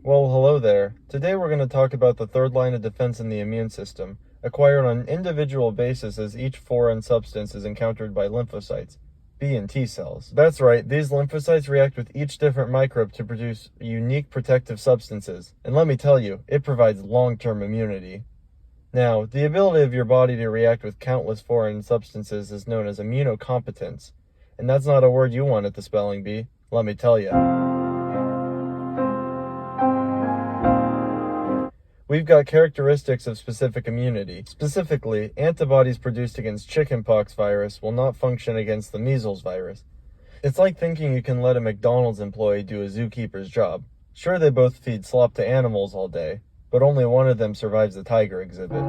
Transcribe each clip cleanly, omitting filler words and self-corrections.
Well, hello there. Today we're going to talk about the third line of defense in the immune system, acquired on an individual basis as each foreign substance is encountered by lymphocytes, B and T cells. That's right, these lymphocytes react with each different microbe to produce unique protective substances, and let me tell you, it provides long-term immunity. Now, the ability of your body to react with countless foreign substances is known as immunocompetence, and that's not a word you want at the spelling bee, let me tell you. We've got characteristics of specific immunity. Specifically, antibodies produced against chickenpox virus will not function against the measles virus. It's like thinking you can let a McDonald's employee do a zookeeper's job. Sure, they both feed slop to animals all day, but only one of them survives the tiger exhibit.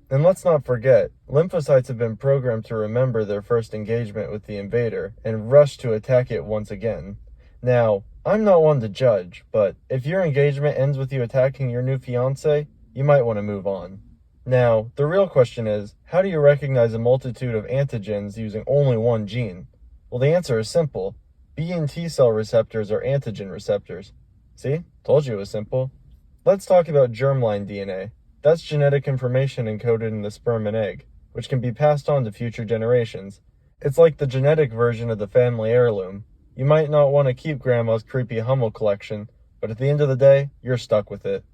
And let's not forget, lymphocytes have been programmed to remember their first engagement with the invader and rush to attack it once again. Now, I'm not one to judge, but if your engagement ends with you attacking your new fiancé, you might want to move on. Now, the real question is, how do you recognize a multitude of antigens using only one gene? Well, the answer is simple. B and T cell receptors are antigen receptors. See? Told you it was simple. Let's talk about germline DNA. That's genetic information encoded in the sperm and egg, which can be passed on to future generations. It's like the genetic version of the family heirloom. You might not want to keep grandma's creepy Hummel collection, but at the end of the day, you're stuck with it.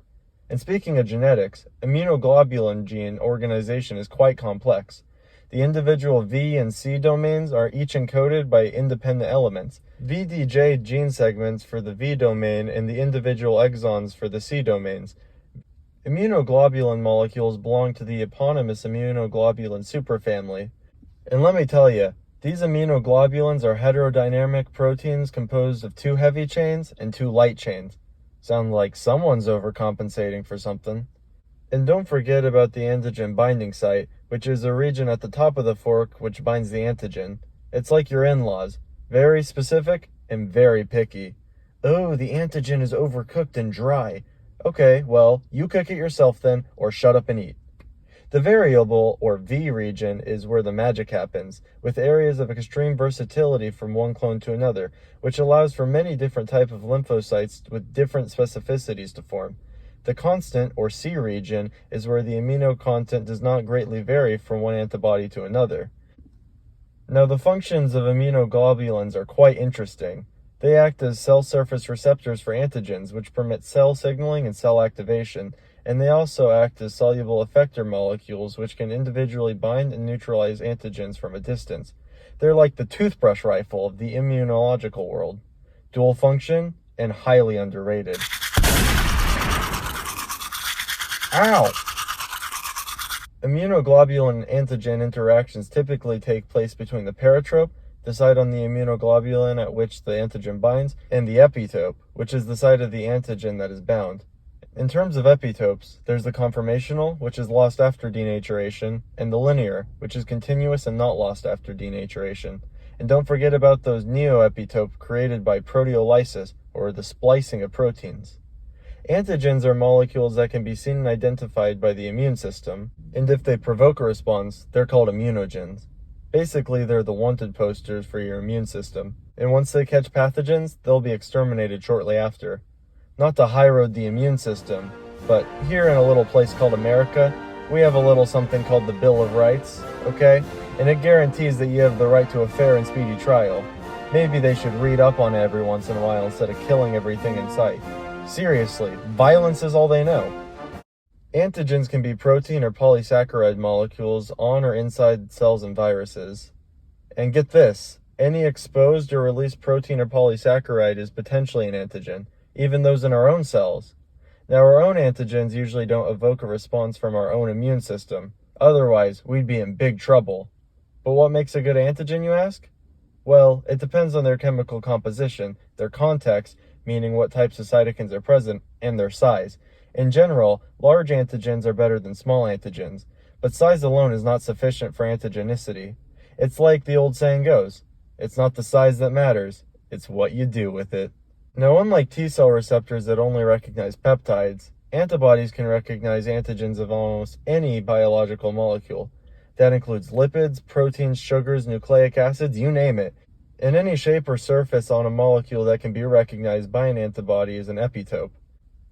And speaking of genetics, immunoglobulin gene organization is quite complex. The individual V and C domains are each encoded by independent elements. VDJ gene segments for the V domain and the individual exons for the C domains. Immunoglobulin molecules belong to the eponymous immunoglobulin superfamily. And let me tell you, these immunoglobulins are heterodynamic proteins composed of 2 heavy chains and 2 light chains. Sound like someone's overcompensating for something. And don't forget about the antigen binding site, which is a region at the top of the fork which binds the antigen. It's like your in-laws, very specific and very picky. Oh, the antigen is overcooked and dry. Okay, well, you cook it yourself then, or shut up and eat. The variable, or V region, is where the magic happens, with areas of extreme versatility from one clone to another, which allows for many different types of lymphocytes with different specificities to form. The constant, or C region, is where the amino content does not greatly vary from one antibody to another. Now, the functions of immunoglobulins are quite interesting. They act as cell surface receptors for antigens, which permit cell signaling and cell activation, and they also act as soluble effector molecules, which can individually bind and neutralize antigens from a distance. They're like the toothbrush rifle of the immunological world. Dual function and highly underrated. Ow! Immunoglobulin and antigen interactions typically take place between the paratrope, the site on the immunoglobulin at which the antigen binds, and the epitope, which is the site of the antigen that is bound. In terms of epitopes, there's the conformational, which is lost after denaturation, and the linear, which is continuous and not lost after denaturation. And don't forget about those neoepitopes created by proteolysis, or the splicing of proteins. Antigens are molecules that can be seen and identified by the immune system, and if they provoke a response, they're called immunogens. Basically, they're the wanted posters for your immune system, and once they catch pathogens, they'll be exterminated shortly after. Not to high-road the immune system, but here in a little place called America, we have a little something called the Bill of Rights, okay? And it guarantees that you have the right to a fair and speedy trial. Maybe they should read up on it every once in a while instead of killing everything in sight. Seriously, violence is all they know. Antigens can be protein or polysaccharide molecules on or inside cells and viruses. And get this, any exposed or released protein or polysaccharide is potentially an antigen, even those in our own cells. Now, our own antigens usually don't evoke a response from our own immune system. Otherwise, we'd be in big trouble. But what makes a good antigen, you ask? Well, it depends on their chemical composition, their context, meaning what types of cytokines are present, and their size. In general, large antigens are better than small antigens, but size alone is not sufficient for antigenicity. It's like the old saying goes, it's not the size that matters, it's what you do with it. Now, unlike T-cell receptors that only recognize peptides, antibodies can recognize antigens of almost any biological molecule. That includes lipids, proteins, sugars, nucleic acids, you name it. And any shape or surface on a molecule that can be recognized by an antibody is an epitope.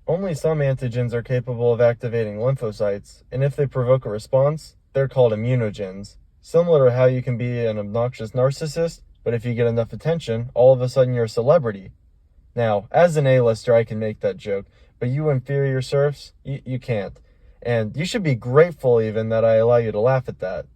Only some antigens are capable of activating lymphocytes, and if they provoke a response, they're called immunogens. Similar to how you can be an obnoxious narcissist, but if you get enough attention, all of a sudden you're a celebrity. Now, as an A-lister, I can make that joke, but you inferior serfs, you can't. And you should be grateful even that I allow you to laugh at that.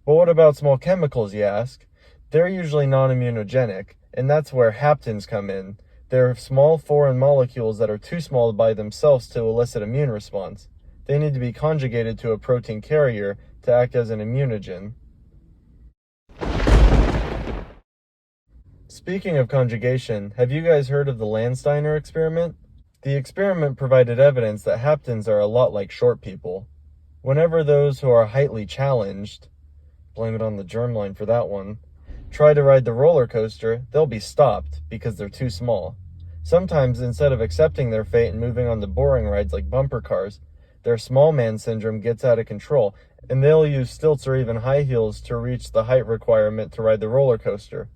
But what about small chemicals, you ask? They're usually non-immunogenic, and that's where haptens come in. They're small foreign molecules that are too small by themselves to elicit immune response. They need to be conjugated to a protein carrier to act as an immunogen. Speaking of conjugation, have you guys heard of the Landsteiner experiment? The experiment provided evidence that haptens are a lot like short people. Whenever those who are highly challenged, blame it on the germline for that one, try to ride the roller coaster, they'll be stopped because they're too small. Sometimes, instead of accepting their fate and moving on to boring rides like bumper cars, their small man syndrome gets out of control, and they'll use stilts or even high heels to reach the height requirement to ride the roller coaster.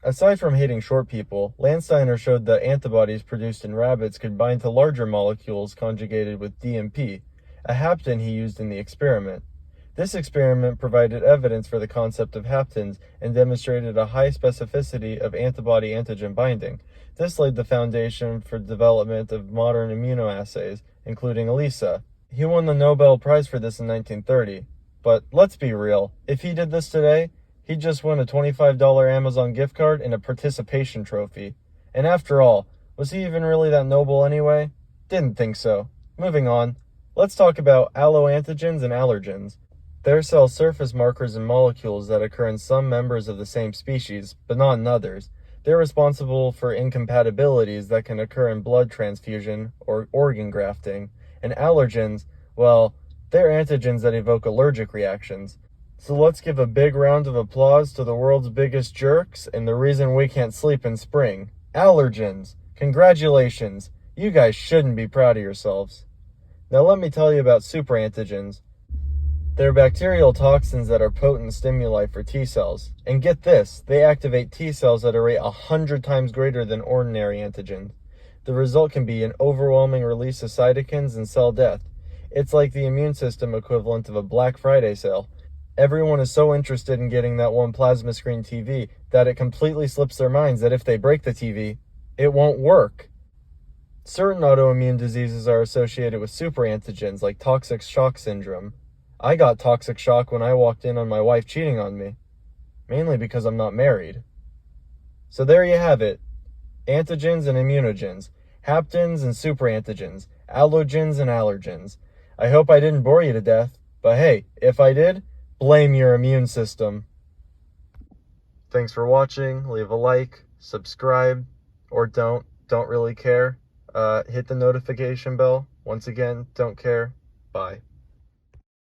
Aside from hating short people, Landsteiner showed that antibodies produced in rabbits could bind to larger molecules conjugated with DMP, a hapten he used in the experiment. This experiment provided evidence for the concept of haptens and demonstrated a high specificity of antibody-antigen binding. This laid the foundation for development of modern immunoassays, including ELISA. He won the Nobel Prize for this in 1930. But let's be real, if he did this today, he'd just win a $25 Amazon gift card and a participation trophy. And after all, was he even really that noble anyway? Didn't think so. Moving on, let's talk about alloantigens and allergens. They're cell surface markers and molecules that occur in some members of the same species, but not in others. They're responsible for incompatibilities that can occur in blood transfusion or organ grafting. And allergens, well, they're antigens that evoke allergic reactions. So let's give a big round of applause to the world's biggest jerks and the reason we can't sleep in spring. Allergens! Congratulations! You guys shouldn't be proud of yourselves. Now let me tell you about superantigens. They're bacterial toxins that are potent stimuli for T cells. And get this, they activate T cells at a rate 100 times greater than ordinary antigens. The result can be an overwhelming release of cytokines and cell death. It's like the immune system equivalent of a Black Friday sale. Everyone is so interested in getting that one plasma screen TV that it completely slips their minds that if they break the TV, it won't work. Certain autoimmune diseases are associated with superantigens like toxic shock syndrome. I got toxic shock when I walked in on my wife cheating on me, mainly because I'm not married. So there you have it. Antigens and immunogens, haptens and superantigens, allogens and allergens. I hope I didn't bore you to death, but hey, if I did, blame your immune system. Thanks for watching. Leave a like, subscribe, or don't really care. Hit the notification bell. Once again, don't care. Bye.